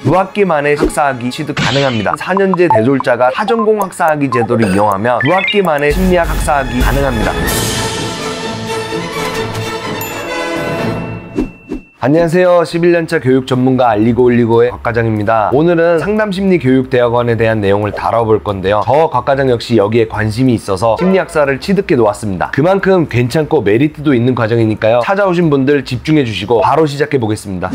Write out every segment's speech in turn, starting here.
두 학기 만에 학사학위 취득 가능합니다. 4년제 대졸자가 타전공 학사학위 제도를 이용하면 두 학기 만에 심리학 학사학위 가능합니다. 안녕하세요. 11년차 교육 전문가 알리고 올리고의 곽과장입니다. 오늘은 상담심리교육대학원에 대한 내용을 다뤄볼 건데요. 저 곽과장 역시 여기에 관심이 있어서 심리학사를 취득해 놓았습니다. 그만큼 괜찮고 메리트도 있는 과정이니까요. 찾아오신 분들 집중해 주시고 바로 시작해 보겠습니다.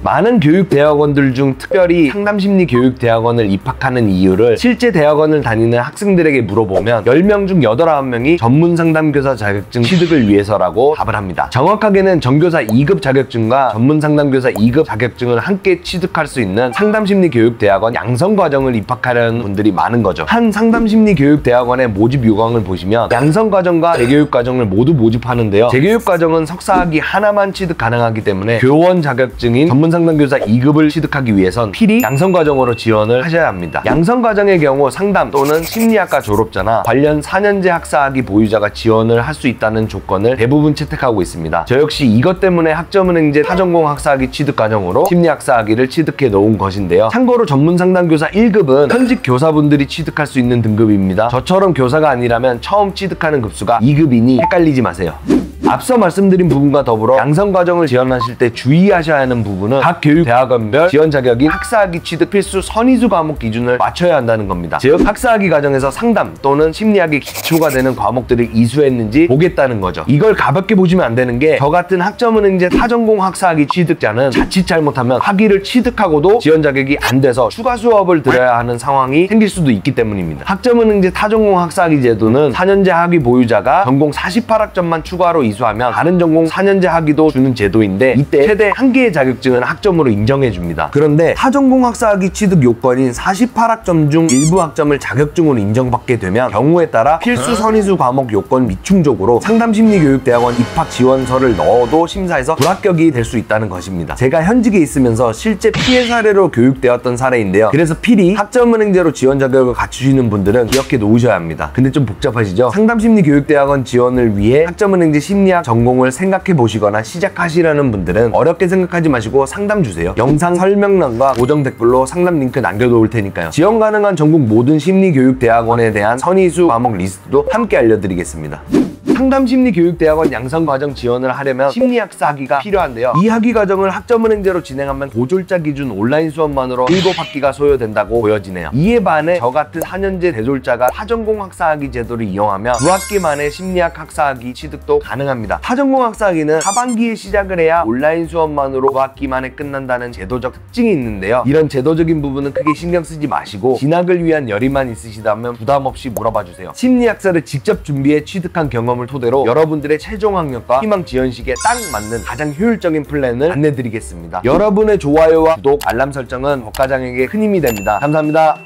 많은 교육대학원들 중 특별히 상담심리교육대학원을 입학하는 이유를 실제 대학원을 다니는 학생들에게 물어보면 10명 중 8, 9명이 전문상담교사 자격증 취득을 위해서라고 답을 합니다. 정확하게는 전교사 2급 자격증과 전문상담교사 2급 자격증을 함께 취득할 수 있는 상담심리교육대학원 양성과정을 입학하려는 분들이 많은 거죠. 한 상담심리교육대학원의 모집 요강을 보시면 양성과정과 재교육과정을 모두 모집하는데요. 재교육과정은 석사학위 하나만 취득 가능하기 때문에 교원 자격증인 전문상담교사 2급을 취득하기 위해선 필히 양성과정으로 지원을 하셔야 합니다. 양성과정의 경우 상담 또는 심리학과 졸업자나 관련 4년제 학사학위 보유자가 지원을 할 수 있다는 조건을 대부분 채택하고 있습니다. 저 역시 이것 때문에 학점은행제 타전공 학사학위 취득 과정으로 심리학사학위를 취득해 놓은 것인데요. 참고로 전문상담교사 1급은 현직 교사분들이 취득할 수 있는 등급입니다. 저처럼 교사가 아니라면 처음 취득하는 급수가 2급이니 헷갈리지 마세요. 앞서 말씀드린 부분과 더불어 양성과정을 지원하실 때 주의하셔야 하는 부분은 각 교육대학원별 지원 자격인 학사학위 취득 필수 선의수 과목 기준을 맞춰야 한다는 겁니다. 즉 학사학위 과정에서 상담 또는 심리학의 기초가 되는 과목들을 이수했는지 보겠다는 거죠. 이걸 가볍게 보시면 안 되는 게 저 같은 학점은행제 타전공 학사학위 취득자는 자칫 잘못하면 학위를 취득하고도 지원 자격이 안 돼서 추가 수업을 들어야 하는 상황이 생길 수도 있기 때문입니다. 학점은행제 타전공 학사학위 제도는 4년제 학위 보유자가 전공 48학점만 추가로 이수하면 다른 전공 4년제 학위도 주는 제도인데 이때 최대 1개의 자격증은 학점으로 인정해줍니다. 그런데 타전공 학사학위 취득 요건인 48학점 중 일부 학점을 자격증으로 인정받게 되면 경우에 따라 필수 선의수 과목 요건 미충족으로 상담심리교육대학원 입학 지원서를 넣어도 심사에서 불합격이 될 수 있다는 것입니다. 제가 현직에 있으면서 실제 피해 사례로 교육되었던 사례인데요. 그래서 필히 학점은행제로 지원 자격을 갖추시는 분들은 기억해 놓으셔야 합니다. 근데 좀 복잡하시죠? 상담심리교육대학원 지원을 위해 학점은행제 심리학 전공을 생각해 보시거나 시작하시려는 분들은 어렵게 생각하지 마시고 상담 주세요. 영상 설명란과 고정 댓글로 상담 링크 남겨놓을 테니까요. 지원 가능한 전국 모든 심리교육대학원에 대한 선의수 과목 리스트도 함께 알려드리겠습니다. 상담심리교육대학원 양성과정 지원을 하려면 심리학사 학위가 필요한데요. 이 학위 과정을 학점은행제로 진행하면 고졸자 기준 온라인 수업만으로 7학기가 소요된다고 보여지네요. 이에 반해 저 같은 4년제 대졸자가 타전공 학사학위 제도를 이용하면 2학기 만에 심리학 학사학위 취득도 가능합니다. 타전공 학사학위는 하반기에 시작을 해야 온라인 수업만으로 2학기 만에 끝난다는 제도적 특징이 있는데요. 이런 제도적인 부분은 크게 신경 쓰지 마시고 진학을 위한 열의만 있으시다면 부담 없이 물어봐 주세요. 심리학사를 직접 준비해 취득한 경험을 토대로 여러분들의 최종 학력과 희망 지원 시기에 딱 맞는 가장 효율적인 플랜을 안내드리겠습니다. 여러분의 좋아요와 구독, 알람 설정은 곽과장에게 큰 힘이 됩니다. 감사합니다.